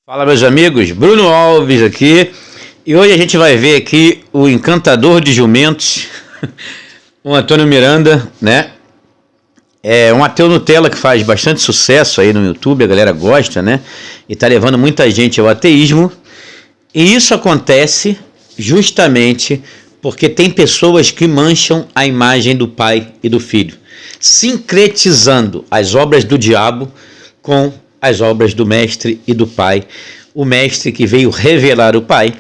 Fala, meus amigos, Bruno Alves aqui, e hoje a gente vai ver aqui o encantador de jumentos, o Antônio Miranda, né? É um ateu Nutella que faz bastante sucesso aí no YouTube, a galera gosta, né? E tá levando muita gente ao ateísmo, e isso acontece justamente porque tem pessoas que mancham a imagem do Pai e do Filho, sincretizando as obras do diabo com as obras do Mestre e do Pai, o Mestre que veio revelar o Pai,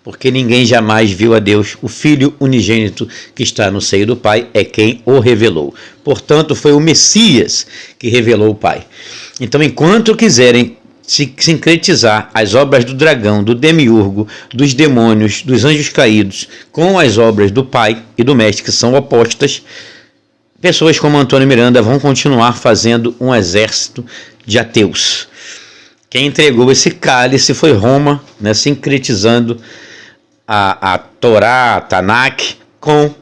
porque ninguém jamais viu a Deus. O Filho unigênito que está no seio do Pai é quem o revelou. Portanto, foi o Messias que revelou o Pai. Então, enquanto quiserem sincretizar as obras do dragão, do demiurgo, dos demônios, dos anjos caídos, com as obras do Pai e do Mestre, que são opostas, pessoas como Antônio Miranda vão continuar fazendo um exército de ateus. Quem entregou esse cálice foi Roma, né, sincretizando a Torá, a Tanakh, com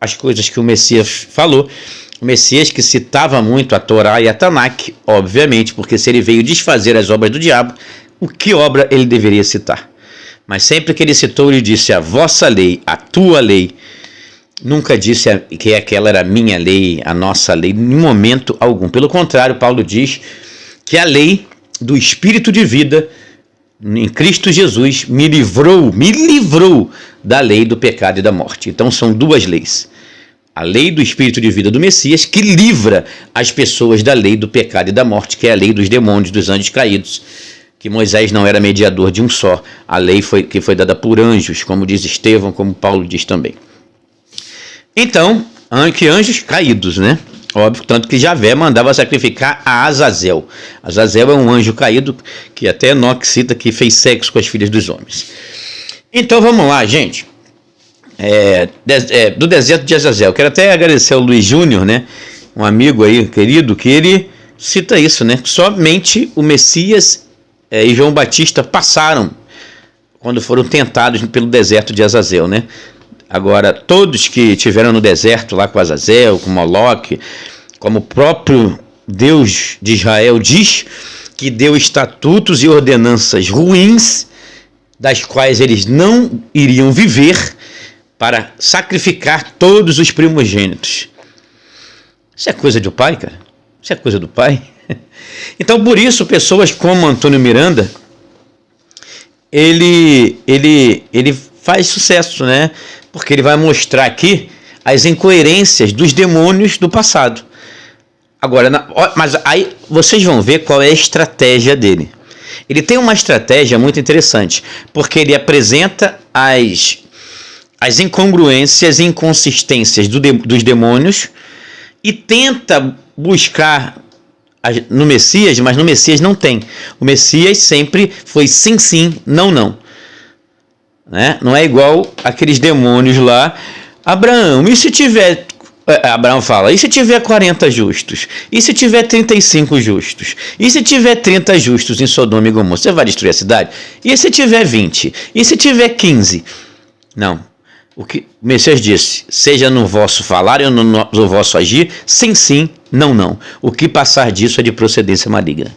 as coisas que o Messias falou. O Messias que citava muito a Torá e a Tanakh, obviamente, porque se ele veio desfazer as obras do diabo, o que obra ele deveria citar? Mas sempre que ele citou, ele disse a vossa lei, a tua lei. Nunca disse que aquela era a minha lei, a nossa lei, em momento algum. Pelo contrário, Paulo diz que a lei do Espírito de vida em Cristo Jesus me livrou da lei do pecado e da morte. Então são duas leis. A lei do Espírito de vida do Messias, que livra as pessoas da lei do pecado e da morte, que é a lei dos demônios, dos anjos caídos, que Moisés não era mediador de um só. A lei que foi dada por anjos, como diz Estevão, como Paulo diz também. Então, que anjos caídos, né? Óbvio, tanto que Javé mandava sacrificar a Azazel. Azazel é um anjo caído que até Enoque cita que fez sexo com as filhas dos homens. Então vamos lá, gente. Do deserto de Azazel. Quero até agradecer ao Luiz Júnior, né? Um amigo aí, querido, que ele cita isso, né? Somente o Messias e João Batista passaram quando foram tentados pelo deserto de Azazel, né? Agora, todos que estiveram no deserto lá com Azazel, com Moloque, como o próprio Deus de Israel diz que deu estatutos e ordenanças ruins, das quais eles não iriam viver, para sacrificar todos os primogênitos. Isso é coisa do Pai, cara? Isso é coisa do Pai? Então, por isso, pessoas como Antônio Miranda, ele faz sucesso, né? Porque ele vai mostrar aqui as incoerências dos demônios do passado. Agora, mas aí vocês vão ver qual é a estratégia dele. Ele tem uma estratégia muito interessante, porque ele apresenta as incongruências e inconsistências dos demônios e tenta buscar no Messias, mas no Messias não tem. O Messias sempre foi sim, sim, não, não. Né? Não é igual aqueles demônios lá. Abraão, e se tiver... Abraão fala, e se tiver 40 justos? E se tiver 35 justos? E se tiver 30 justos em Sodoma e Gomorra? Você vai destruir a cidade? E se tiver 20? E se tiver 15? Não. O que o Messias disse, seja no vosso falar ou no vosso agir, sim, sim, não, não. O que passar disso é de procedência maligna.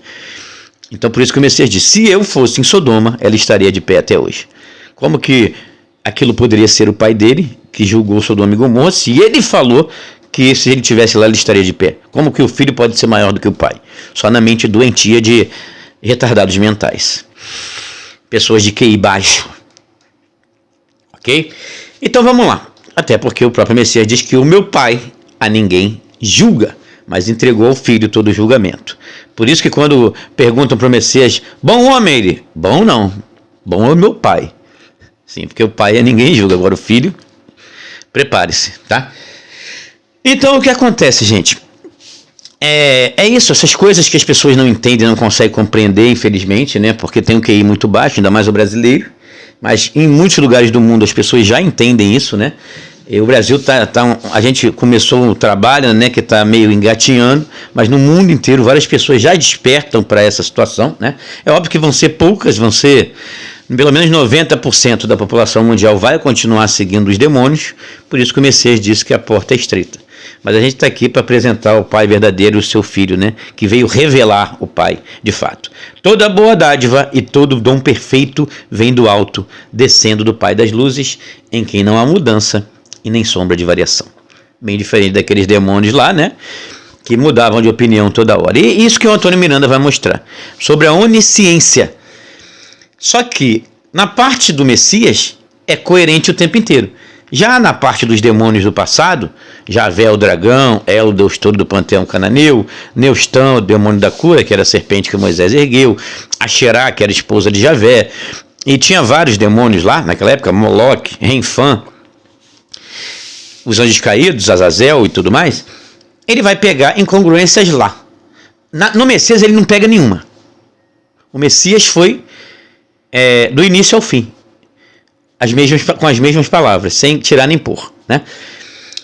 Então, por isso que o Messias disse, se eu fosse em Sodoma, ela estaria de pé até hoje. Como que aquilo poderia ser o pai dele, que julgou Sodoma e Gomorra, se ele falou que se ele estivesse lá, ele estaria de pé? Como que o filho pode ser maior do que o pai? Só na mente doentia de retardados mentais. Pessoas de QI baixo. Ok? Então vamos lá. Até porque o próprio Messias diz que o meu pai a ninguém julga, mas entregou ao filho todo o julgamento. Por isso que quando perguntam para o Messias, bom homem ele? Bom não. Bom é o meu pai. Sim, porque o pai a ninguém julga, agora o filho, prepare-se, tá? Então o que acontece, gente? É isso, essas coisas que as pessoas não entendem, não conseguem compreender, infelizmente, né? Porque tem um QI muito baixo, ainda mais o brasileiro, mas em muitos lugares do mundo as pessoas já entendem isso, né? E o Brasil a gente começou um trabalho, né, que está meio engatinhando, mas no mundo inteiro várias pessoas já despertam para essa situação, né? É óbvio que vão ser poucas, vão ser... Pelo menos 90% da população mundial vai continuar seguindo os demônios, por isso que o Messias disse que a porta é estreita. Mas a gente está aqui para apresentar o Pai verdadeiro, o seu Filho, né? Que veio revelar o Pai, de fato. Toda boa dádiva e todo dom perfeito vem do alto, descendo do Pai das luzes, em quem não há mudança e nem sombra de variação. Bem diferente daqueles demônios lá, né? Que mudavam de opinião toda hora. E isso que o Antônio Miranda vai mostrar, sobre a onisciência. Só que, na parte do Messias, é coerente o tempo inteiro. Já na parte dos demônios do passado, Javé, o dragão, El, o deus todo do panteão cananeu, Neustão, o demônio da cura, que era a serpente que Moisés ergueu, Asherá, que era a esposa de Javé, e tinha vários demônios lá, naquela época, Moloque, Renfã, os anjos caídos, Azazel e tudo mais. Ele vai pegar incongruências lá. No Messias ele não pega nenhuma. O Messias foi do início ao fim. Com as mesmas palavras, sem tirar nem pôr, né?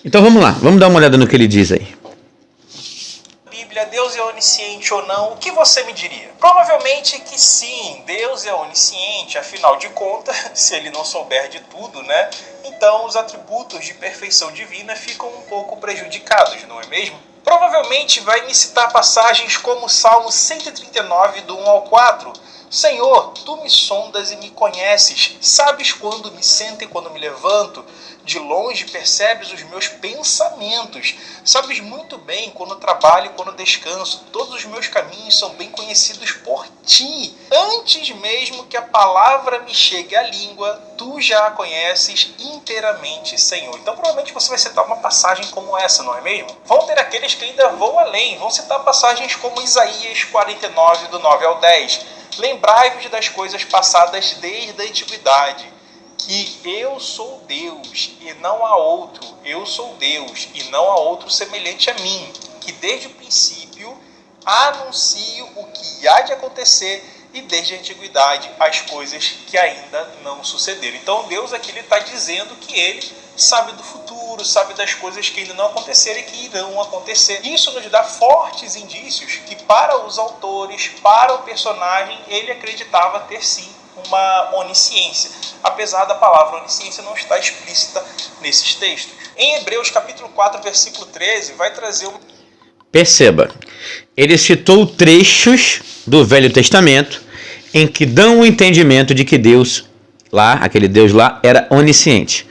Então vamos lá, vamos dar uma olhada no que ele diz aí. Bíblia, Deus é onisciente ou não? O que você me diria? Provavelmente que sim, Deus é onisciente, afinal de contas, se ele não souber de tudo, né? Então os atributos de perfeição divina ficam um pouco prejudicados, não é mesmo? Provavelmente vai me citar passagens como o Salmo 139, do 1 ao 4. Senhor, tu me sondas e me conheces, sabes quando me sento e quando me levanto, de longe percebes os meus pensamentos, sabes muito bem quando trabalho e quando descanso, todos os meus caminhos são bem conhecidos por ti. Antes mesmo que a palavra me chegue à língua, tu já a conheces inteiramente, Senhor. Então provavelmente você vai citar uma passagem como essa, não é mesmo? Vão ter aqueles que ainda vão além, vão citar passagens como Isaías 49, do 9 ao 10. Lembrai-vos das coisas passadas desde a antiguidade, que eu sou Deus e não há outro, eu sou Deus e não há outro semelhante a mim, que desde o princípio anuncio o que há de acontecer e desde a antiguidade as coisas que ainda não sucederam. Então Deus aqui está dizendo que ele sabe do futuro, sabe das coisas que ainda não aconteceram e que irão acontecer. Isso nos dá fortes indícios que para os autores, para o personagem, ele acreditava ter sim uma onisciência, apesar da palavra onisciência não estar explícita nesses textos. Em Hebreus capítulo 4, versículo 13, vai trazer Perceba, ele citou trechos do Velho Testamento em que dão o entendimento de que Deus lá, aquele Deus lá, era onisciente.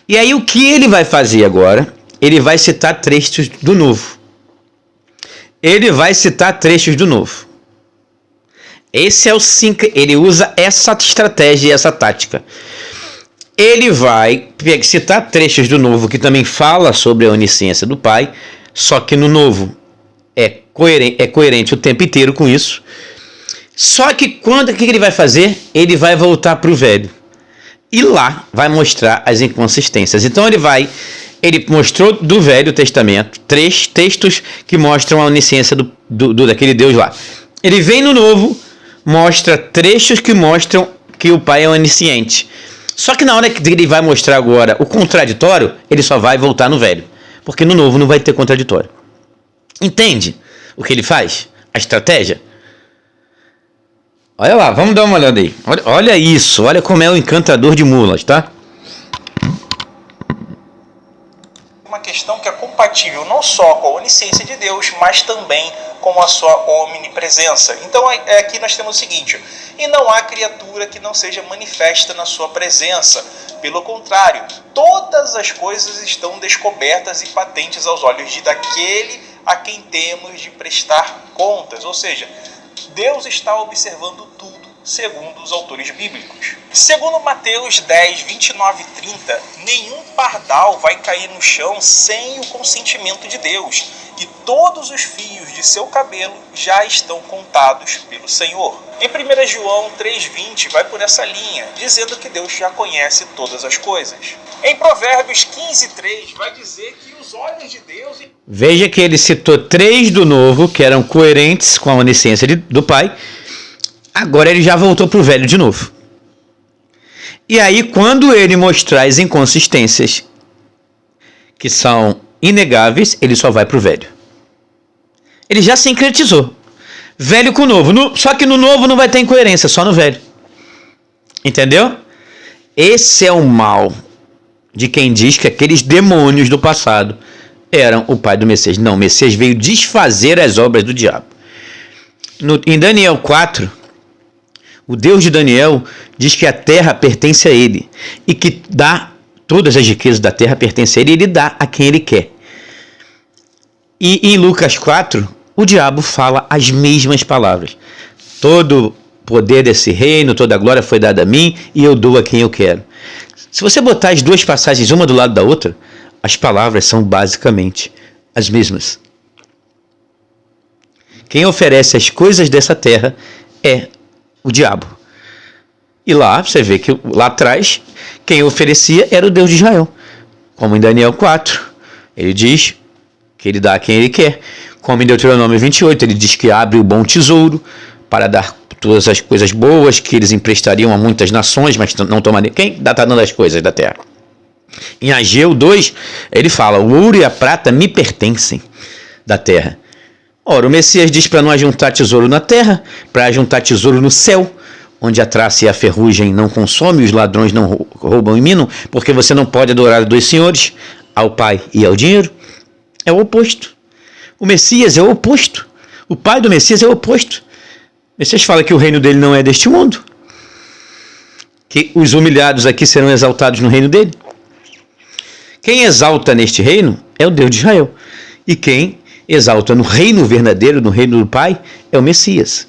E aí o que ele vai fazer agora? Ele vai citar trechos do Novo. Ele vai citar trechos do Novo. Esse é o 5. Ele usa essa estratégia e essa tática. Ele vai citar trechos do Novo que também fala sobre a onisciência do Pai, só que no Novo é coerente o tempo inteiro com isso. Só que o que ele vai fazer? Ele vai voltar para o Velho. E lá vai mostrar as inconsistências. Então ele mostrou do Velho Testamento 3 textos que mostram a onisciência daquele Deus lá. Ele vem no Novo, mostra trechos que mostram que o Pai é onisciente. Só que na hora que ele vai mostrar agora o contraditório, ele só vai voltar no Velho. Porque no Novo não vai ter contraditório. Entende o que ele faz? A estratégia? Olha lá, vamos dar uma olhada aí. Olha isso, olha como é o encantador de mulas, tá? Uma questão que é compatível não só com a onisciência de Deus, mas também com a sua omnipresença. Então aqui nós temos o seguinte: e não há criatura que não seja manifesta na sua presença. Pelo contrário, todas as coisas estão descobertas e patentes aos olhos daquele a quem temos de prestar contas. Ou seja, Deus está observando tudo, segundo os autores bíblicos. Segundo Mateus 10, 29 e 30, nenhum pardal vai cair no chão sem o consentimento de Deus, e todos os fios de seu cabelo já estão contados pelo Senhor. Em 1 João 3,20 vai por essa linha, dizendo que Deus já conhece todas as coisas. Em Provérbios 15:3 vai dizer que os olhos de Deus... Veja que ele citou 3 do Novo que eram coerentes com a onisciência do Pai. Agora ele já voltou para o Velho de novo. E aí quando ele mostrar as inconsistências que são inegáveis, ele só vai para o Velho. Ele já sincretizou. Velho com Novo. Só que no Novo não vai ter incoerência, só no Velho. Entendeu? Esse é o mal de quem diz que aqueles demônios do passado eram o pai do Messias. Não, o Messias veio desfazer as obras do diabo. Em Daniel 4, o Deus de Daniel diz que a terra pertence a ele e que dá todas as riquezas da terra pertencem a ele e ele dá a quem ele quer. E em Lucas 4, o diabo fala as mesmas palavras. Todo poder desse reino, toda a glória foi dada a mim e eu dou a quem eu quero. Se você botar as duas passagens uma do lado da outra, as palavras são basicamente as mesmas. Quem oferece as coisas dessa terra é o diabo. E lá, você vê que lá atrás, quem oferecia era o Deus de Israel. Como em Daniel 4, ele diz que ele dá a quem ele quer. Como em Deuteronômio 28, ele diz que abre o bom tesouro para dar todas as coisas boas que eles emprestariam a muitas nações, mas não tomariam. Quem está dando as coisas da terra? Em Ageu 2, ele fala, o ouro e a prata me pertencem da terra. Ora, o Messias diz para não ajuntar tesouro na terra, para ajuntar tesouro no céu, onde a traça e a ferrugem não consomem, os ladrões não roubam e minam, porque você não pode adorar dois senhores, ao Pai e ao dinheiro. É o oposto. O Messias é o oposto. O pai do Messias é o oposto. O Messias fala que o reino dele não é deste mundo, que os humilhados aqui serão exaltados no reino dele. Quem exalta neste reino é o Deus de Israel. E quem exalta no reino verdadeiro, no reino do Pai, é o Messias.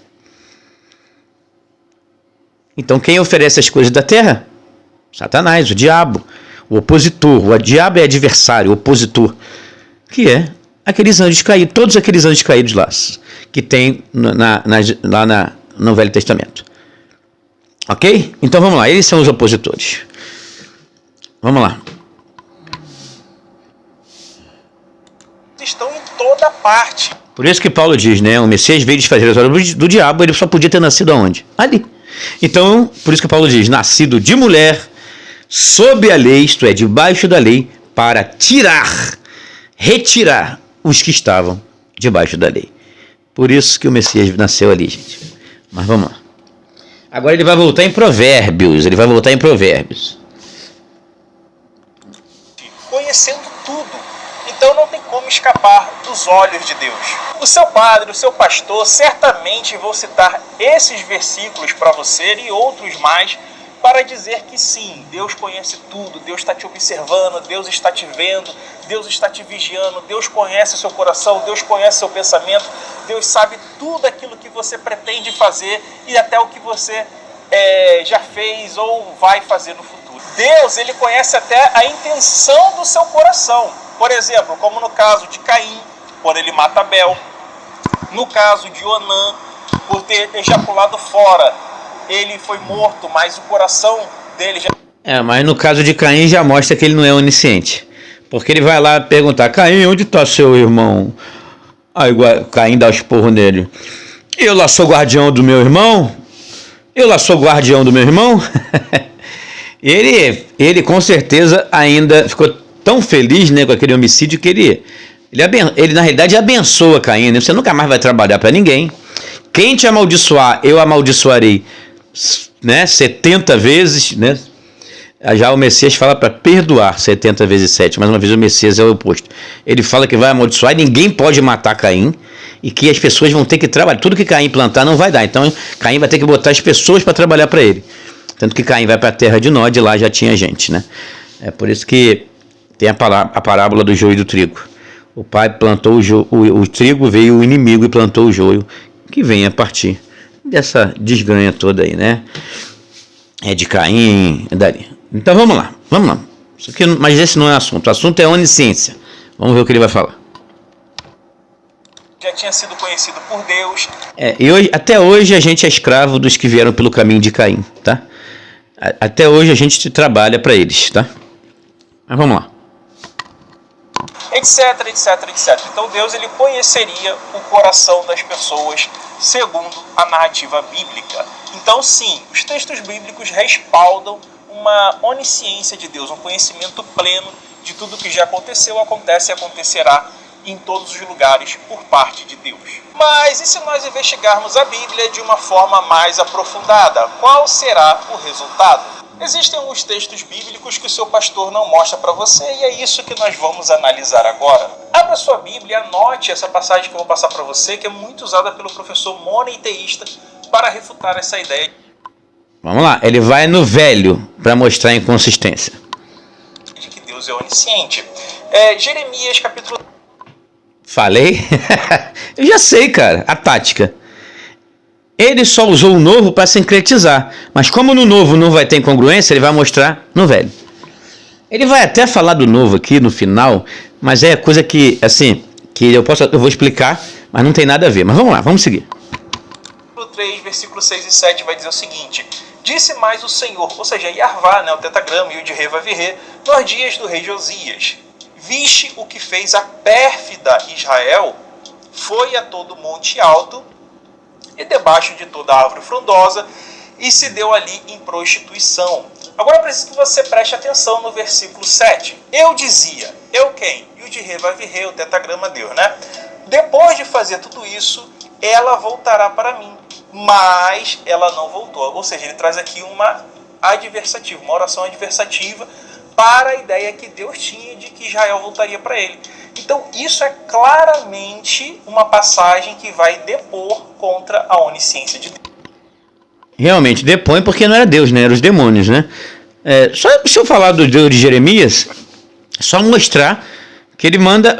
Então quem oferece as coisas da terra? Satanás, o diabo, o opositor. O diabo é adversário, o opositor, que é aqueles anjos caídos, todos aqueles anjos caídos lá, que tem lá no Velho Testamento. Ok? Então vamos lá, eles são os opositores. Vamos lá. Estão em toda parte. Por isso que Paulo diz, né? O Messias veio desfazer as obras do diabo, ele só podia ter nascido aonde? Ali. Então, por isso que Paulo diz, nascido de mulher, sob a lei, isto é, debaixo da lei, para retirar os que estavam debaixo da lei. Por isso que o Messias nasceu ali, gente. Mas vamos lá. Agora ele vai voltar em Provérbios, Conhecendo tudo. Então não tem como escapar dos olhos de Deus. O seu padre, o seu pastor, certamente vão citar esses versículos para você e outros mais para dizer que sim, Deus conhece tudo, Deus está te observando, Deus está te vendo, Deus está te vigiando, Deus conhece o seu coração, Deus conhece o seu pensamento, Deus sabe tudo aquilo que você pretende fazer e até o que você já fez ou vai fazer no futuro. Deus, ele conhece até a intenção do seu coração. Por exemplo, como no caso de Caim, por ele mata Abel. No caso de Onã, por ter ejaculado fora, ele foi morto, mas o coração dele já... mas no caso de Caim já mostra que ele não é onisciente. Porque ele vai lá perguntar, Caim, onde está seu irmão? Aí Caim dá o esporro nele. Eu lá sou guardião do meu irmão? Ele com certeza ainda ficou tão feliz, né, com aquele homicídio que ele na realidade abençoa Caim, né? Você nunca mais vai trabalhar para ninguém. Quem te amaldiçoar, eu amaldiçoarei, né, 70 vezes, né? Já o Messias fala para perdoar 70 vezes 7, mais uma vez o Messias é o oposto. Ele fala que vai amaldiçoar e ninguém pode matar Caim e que as pessoas vão ter que trabalhar. Tudo que Caim plantar não vai dar, então Caim vai ter que botar as pessoas para trabalhar para ele. Tanto que Caim vai para a terra de Nod e lá já tinha gente, né? É por isso que tem a parábola do joio e do trigo. O pai plantou o trigo, veio o inimigo e plantou o joio, que vem a partir dessa desgranha toda aí, né? É de Caim, é dali. Então vamos lá. Isso aqui, mas esse não é o assunto é onisciência. Vamos ver o que ele vai falar. Já tinha sido conhecido por Deus. E hoje, até hoje a gente é escravo dos que vieram pelo caminho de Caim, tá? Até hoje a gente trabalha para eles, tá? Mas vamos lá. Etc. Então Deus, ele conheceria o coração das pessoas segundo a narrativa bíblica. Então sim, os textos bíblicos respaldam uma onisciência de Deus, um conhecimento pleno de tudo que já aconteceu, acontece e acontecerá em todos os lugares por parte de Deus. Mas e se nós investigarmos a Bíblia de uma forma mais aprofundada? Qual será o resultado? Existem alguns textos bíblicos que o seu pastor não mostra para você e é isso que nós vamos analisar agora. Abra sua Bíblia e anote essa passagem que eu vou passar para você, que é muito usada pelo professor monoteísta para refutar essa ideia. Vamos lá, ele vai no velho para mostrar a inconsistência. De que Deus é onisciente. Jeremias capítulo... Falei? Eu já sei, cara, a tática. Ele só usou o novo para sincretizar, mas como no novo não vai ter incongruência, ele vai mostrar no velho. Ele vai até falar do novo aqui no final, mas é coisa que, assim, que eu vou explicar, mas não tem nada a ver. Mas vamos lá, vamos seguir. Capítulo 3, versículos 6 e 7 vai dizer o seguinte: disse mais o Senhor, ou seja, Yarvá, né, o tetagrama e o de Revavirê, nos dias do rei Josias. Viste o que fez a pérfida Israel? Foi a todo monte alto e debaixo de toda árvore frondosa, e se deu ali em prostituição. Agora eu preciso que você preste atenção no versículo 7. Eu dizia, eu quem? E o de Revavirê, o tetagrama Deus, né? Depois de fazer tudo isso, ela voltará para mim. Mas ela não voltou. Ou seja, ele traz aqui uma adversativa, uma oração adversativa para a ideia que Deus tinha de que Israel voltaria para ele. Então isso é claramente uma passagem que vai depor contra a onisciência de Deus. Realmente, depõe porque não era Deus, né? Eram os demônios, né? Só se eu falar do Deus de Jeremias, só mostrar que ele mandou,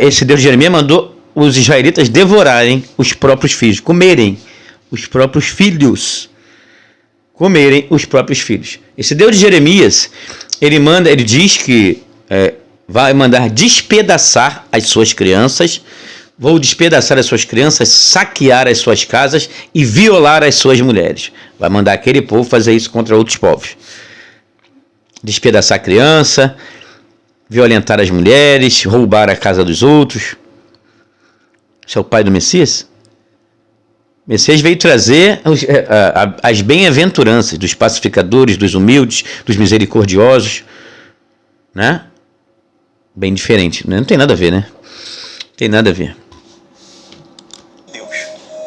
esse Deus de Jeremias mandou os israelitas devorarem os próprios filhos, comerem os próprios filhos. Comerem os próprios filhos. Esse Deus de Jeremias, ele diz que vai mandar despedaçar as suas crianças, vou despedaçar as suas crianças, saquear as suas casas e violar as suas mulheres. Vai mandar aquele povo fazer isso contra outros povos. Despedaçar a criança, violentar as mulheres, roubar a casa dos outros. Isso é o pai do Messias? O Messias veio trazer as bem-aventuranças dos pacificadores, dos humildes, dos misericordiosos, né? Bem diferente, né? Não tem nada a ver, né? Não tem nada a ver. Deus.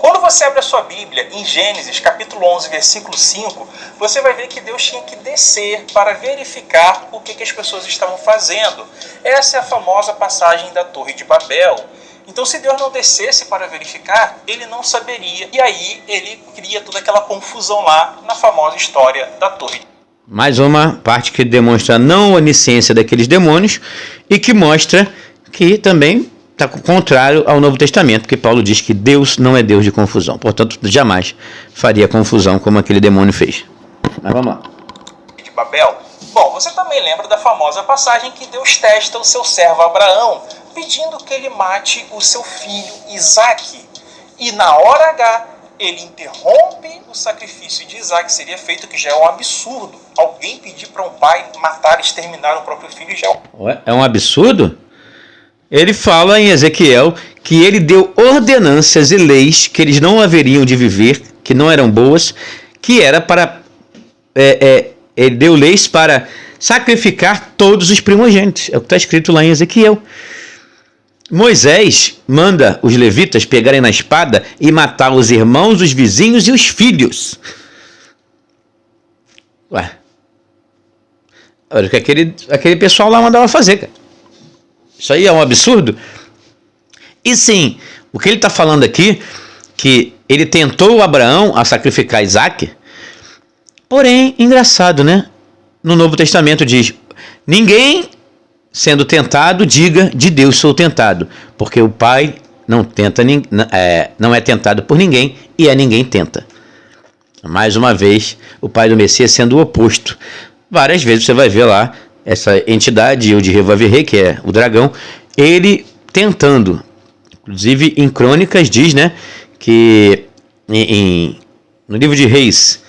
Quando você abre a sua Bíblia em Gênesis, capítulo 11, versículo 5, você vai ver que Deus tinha que descer para verificar o que as pessoas estavam fazendo. Essa é a famosa passagem da Torre de Babel. Então, se Deus não descesse para verificar, ele não saberia. E aí, ele cria toda aquela confusão lá na famosa história da Torre. Mais uma parte que demonstra a não onisciência daqueles demônios e que mostra que também está contrário ao Novo Testamento, porque Paulo diz que Deus não é Deus de confusão. Portanto, jamais faria confusão como aquele demônio fez. Mas vamos lá. De Babel. Bom, você também lembra da famosa passagem que Deus testa o seu servo Abraão, pedindo que ele mate o seu filho Isaque. E na hora H, ele interrompe o sacrifício de Isaque, seria feito, que já é um absurdo. Alguém pedir para um pai matar, exterminar o próprio filho já é um absurdo? Ele fala em Ezequiel que ele deu ordenâncias e leis que eles não haveriam de viver, que não eram boas, que era para... ele deu leis para sacrificar todos os primogênitos. É o que está escrito lá em Ezequiel. Moisés manda os levitas pegarem na espada e matar os irmãos, os vizinhos e os filhos. Ué. Olha o que aquele pessoal lá mandava fazer, cara. Isso aí é um absurdo. E sim, o que ele está falando aqui, que ele tentou Abraão a sacrificar Isaque, porém, engraçado, né? No Novo Testamento diz, ninguém... sendo tentado, diga, de Deus sou tentado, porque o Pai não é tentado por ninguém e a ninguém tenta. Mais uma vez, o Pai do Messias sendo o oposto. Várias vezes você vai ver lá essa entidade, o de Revavirê, que é o dragão, ele tentando. Inclusive em Crônicas diz, né, que no livro de Reis,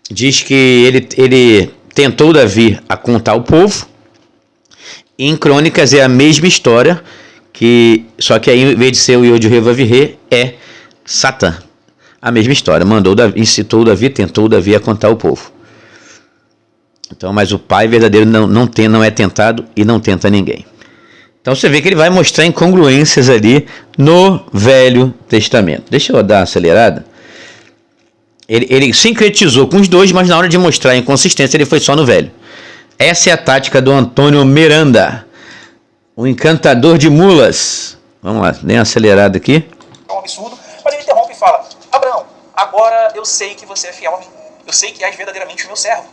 diz que ele tentou Davi a contar o povo. Em Crônicas é a mesma história, só que aí, em vez de ser o Yod Revavirê, é Satã. A mesma história. Incitou Davi, tentou Davi a contar o povo. Então, mas o Pai verdadeiro não é tentado e não tenta ninguém. Então você vê que ele vai mostrar incongruências ali no Velho Testamento. Deixa eu dar uma acelerada. Ele sincretizou com os dois, mas na hora de mostrar a inconsistência ele foi só no velho. Essa é a tática do Antônio Miranda, o encantador de mulas. Vamos lá, dê uma acelerada aqui. É um absurdo, mas ele interrompe e fala: Abraão, agora eu sei que você é fiel a mim. Eu sei que és verdadeiramente o meu servo.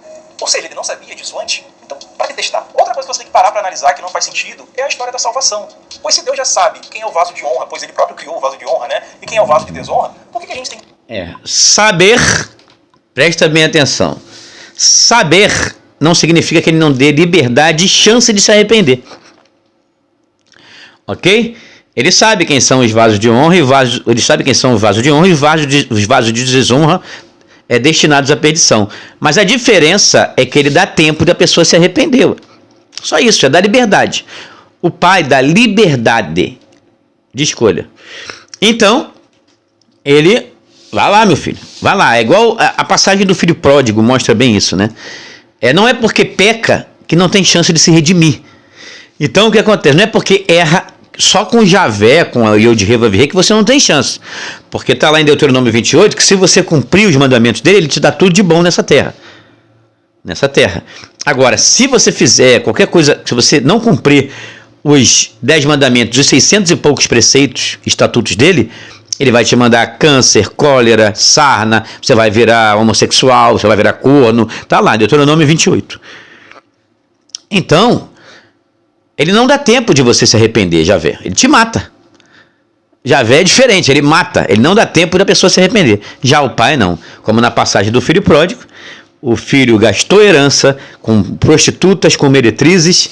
Ou seja, ele não sabia disso antes. Então, para que testar? Outra coisa que você tem que parar para analisar que não faz sentido é a história da salvação. Pois se Deus já sabe quem é o vaso de honra, pois ele próprio criou o vaso de honra, né? E quem é o vaso de desonra, por que a gente tem... Saber, presta bem atenção, saber não significa que ele não dê liberdade e chance de se arrepender. Ok? Ele sabe quem são os vasos de honra, ele sabe quem são os vasos de honra e os vasos de desonra destinados à perdição. Mas a diferença é que ele dá tempo da pessoa se arrepender. Só isso, é dar liberdade. O pai dá liberdade de escolha. Então, ele... Vai lá, meu filho, vai lá. É igual a passagem do filho pródigo, mostra bem isso, né? Não é porque peca que não tem chance de se redimir. Então, o que acontece? Não é porque erra só com Javé, com a Yod-Heh-Vav-Heh, que você não tem chance. Porque está lá em Deuteronômio 28, que se você cumprir os mandamentos dele, ele te dá tudo de bom nessa terra. Nessa terra. Agora, se você fizer qualquer coisa, se você não cumprir os 10 mandamentos, os 600 e poucos preceitos, estatutos dele, ele vai te mandar câncer, cólera, sarna, você vai virar homossexual, você vai virar corno. Está lá, Deuteronômio 28. Então, ele não dá tempo de você se arrepender, Javé. Ele te mata. Javé é diferente, ele mata. Ele não dá tempo da pessoa se arrepender. Já o pai não. Como na passagem do filho pródigo, o filho gastou herança com prostitutas, com meretrizes,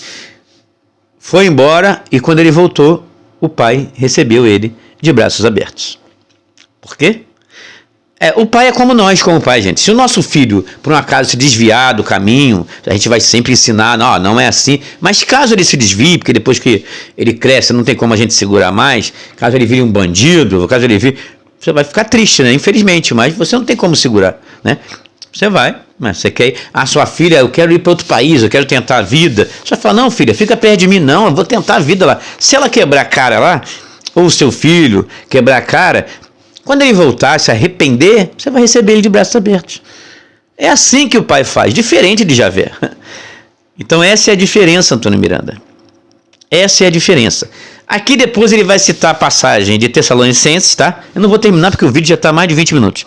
foi embora e quando ele voltou, o pai recebeu ele de braços abertos. Por quê? O pai é como nós, como pai, gente. Se o nosso filho, por um acaso, se desviar do caminho, a gente vai sempre ensinar, não é assim. Mas caso ele se desvie, porque depois que ele cresce, não tem como a gente segurar mais, caso ele vire um bandido, caso ele vire... Você vai ficar triste, né? Infelizmente, mas você não tem como segurar, né? Você vai, mas você quer ir... sua filha, eu quero ir para outro país, eu quero tentar a vida. Você vai falar, não, filha, fica perto de mim, não, eu vou tentar a vida lá. Se ela quebrar a cara lá, ou o seu filho quebrar a cara, quando ele voltar, se arrepender, você vai receber ele de braços abertos. É assim que o pai faz, diferente de Javé. Então essa é a diferença, Antônio Miranda. Essa é a diferença. Aqui depois ele vai citar a passagem de Tessalonicenses, tá? Eu não vou terminar porque o vídeo já está mais de 20 minutos.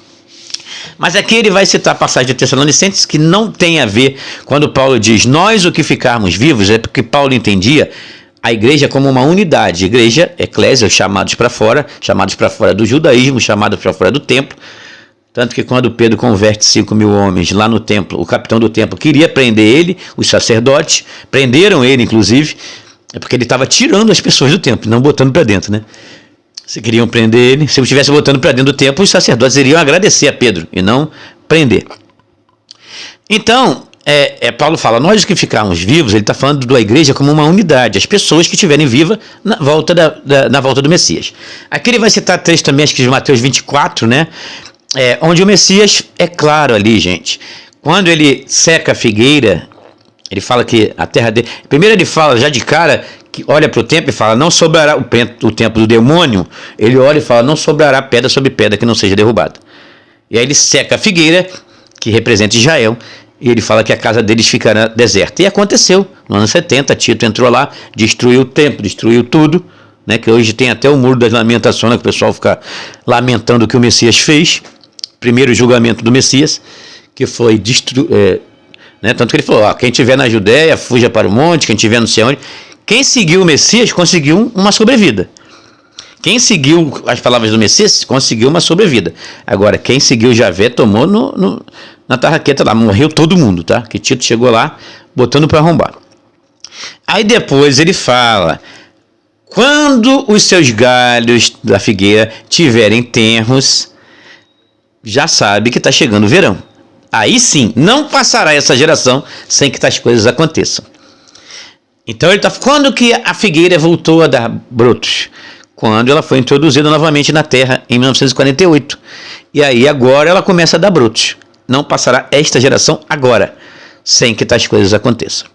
Mas aqui ele vai citar a passagem de Tessalonicenses que não tem a ver quando Paulo diz, nós o que ficarmos vivos, é porque Paulo entendia a igreja como uma unidade, igreja, eclésia, chamados para fora do judaísmo, chamados para fora do templo, tanto que quando Pedro converte 5.000 homens lá no templo, o capitão do templo queria prender ele, os sacerdotes, prenderam ele inclusive, porque ele estava tirando as pessoas do templo, não botando para dentro, né? Se queriam prender ele, se ele estivesse botando para dentro do templo, os sacerdotes iriam agradecer a Pedro e não prender. Então, Paulo fala, nós que ficarmos vivos, ele está falando da igreja como uma unidade, as pessoas que estiverem vivas na volta do Messias. Aqui ele vai citar três também, acho que de Mateus 24, né? Onde o Messias é claro ali, gente. Quando ele seca a figueira, ele fala que a terra dele... Primeiro ele fala já de cara, que olha para o templo e fala, não sobrará o templo do demônio, ele olha e fala, não sobrará pedra sobre pedra que não seja derrubada. E aí ele seca a figueira, que representa Israel, e ele fala que a casa deles ficará deserta. E aconteceu, no ano 70, Tito entrou lá, destruiu o templo, destruiu tudo, né, que hoje tem até o muro das lamentações, que o pessoal fica lamentando o que o Messias fez, primeiro julgamento do Messias, que foi né, tanto que ele falou, quem estiver na Judéia, fuja para o monte, quem estiver não sei onde. Quem seguiu o Messias conseguiu uma sobrevida. Quem seguiu as palavras do Messias conseguiu uma sobrevida. Agora, quem seguiu Javé tomou na tarraqueta lá, morreu todo mundo, tá? Que Tito chegou lá botando para arrombar. Aí depois ele fala, quando os seus galhos da figueira tiverem tenros, já sabe que está chegando o verão. Aí sim, não passará essa geração sem que tais coisas aconteçam. Então ele está, quando que a figueira voltou a dar brotos? Quando ela foi introduzida novamente na terra em 1948. E aí agora ela começa a dar brotos. Não passará esta geração agora, sem que tais coisas aconteçam.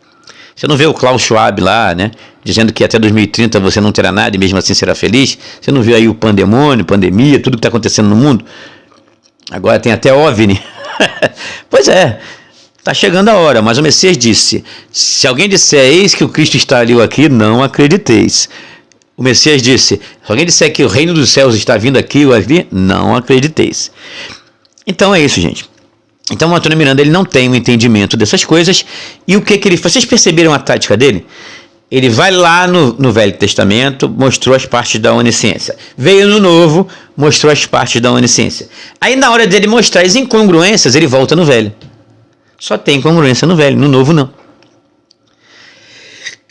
Você não vê o Klaus Schwab lá, né, dizendo que até 2030 você não terá nada e mesmo assim será feliz? Você não vê aí o pandemônio, pandemia, tudo que está acontecendo no mundo? Agora tem até OVNI. Pois é, está chegando a hora, mas o Messias disse, se alguém disser, eis que o Cristo está ali ou aqui, não acrediteis. O Messias disse, se alguém disser que o reino dos céus está vindo aqui ou ali, não acrediteis. Então é isso, gente. Então o Antônio Miranda, ele não tem um entendimento dessas coisas, e o que ele faz? Vocês perceberam a tática dele? Ele vai lá no Velho Testamento, mostrou as partes da onisciência. Veio no Novo, mostrou as partes da onisciência. Aí na hora dele mostrar as incongruências, ele volta no Velho. Só tem incongruência no Velho, no Novo não.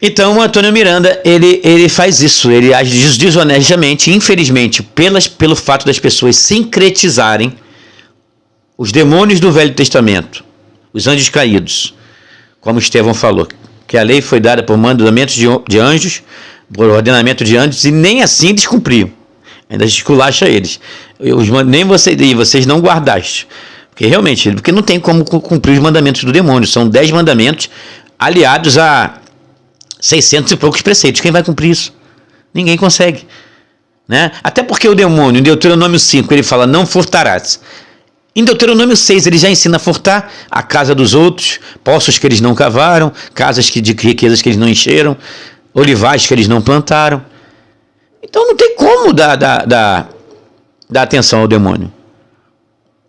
Então o Antônio Miranda, ele faz isso, ele age desonestamente, infelizmente, pelo fato das pessoas sincretizarem os demônios do Velho Testamento, os anjos caídos, como Estevão falou, que a lei foi dada por mandamento de anjos, por ordenamento de anjos, e nem assim descumpriam. Ainda esculacha eles. Nem vocês não guardaste. Porque não tem como cumprir os mandamentos do demônio. São 10 mandamentos aliados a 600 e poucos preceitos. Quem vai cumprir isso? Ninguém consegue. Né? Até porque o demônio, em Deuteronômio 5, ele fala, não furtarás. Em Deuteronômio 6, ele já ensina a furtar a casa dos outros, poços que eles não cavaram, casas de riquezas que eles não encheram, olivais que eles não plantaram. Então não tem como dar atenção ao demônio.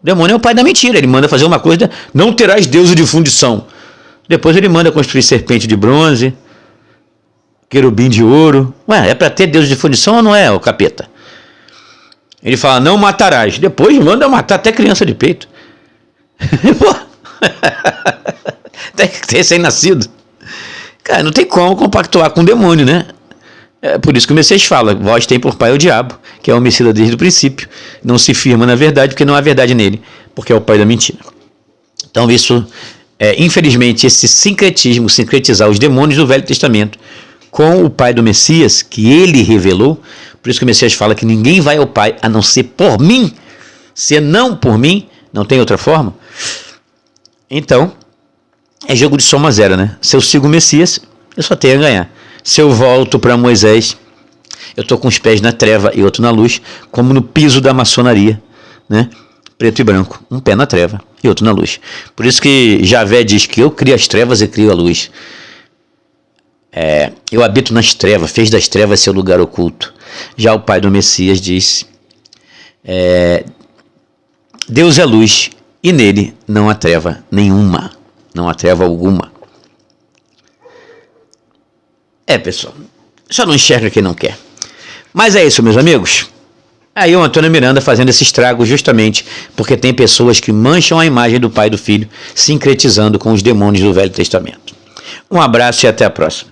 O demônio é o pai da mentira, ele manda fazer uma coisa, não terás deuses de fundição. Depois ele manda construir serpente de bronze, querubim de ouro. Ué, é para ter deuses de fundição ou não é, o capeta? Ele fala, não matarás. Depois manda matar até criança de peito. Até recém-nascido. Cara, não tem como compactuar com o demônio, né? É por isso que o Messias fala, vós tem por pai o diabo, que é homicida desde o princípio. Não se firma na verdade, porque não há verdade nele, porque é o pai da mentira. Então isso, infelizmente, esse sincretismo, sincretizar os demônios do Velho Testamento com o pai do Messias, que ele revelou. Por isso que o Messias fala que ninguém vai ao Pai a não ser por mim. Se não por mim, não tem outra forma. Então, é jogo de soma zero, né? Se eu sigo o Messias, eu só tenho a ganhar. Se eu volto para Moisés, eu estou com os pés na treva e outro na luz, como no piso da maçonaria, né? Preto e branco, um pé na treva e outro na luz. Por isso que Javé diz que eu crio as trevas e crio a luz. Eu habito nas trevas, fez das trevas seu lugar oculto. Já o pai do Messias diz, Deus é luz e nele não há treva nenhuma, não há treva alguma. Pessoal, só não enxerga quem não quer. Mas é isso, meus amigos. Aí o Antônio Miranda fazendo esse estrago justamente porque tem pessoas que mancham a imagem do Pai e do Filho, sincretizando com os demônios do Velho Testamento. Um abraço e até a próxima.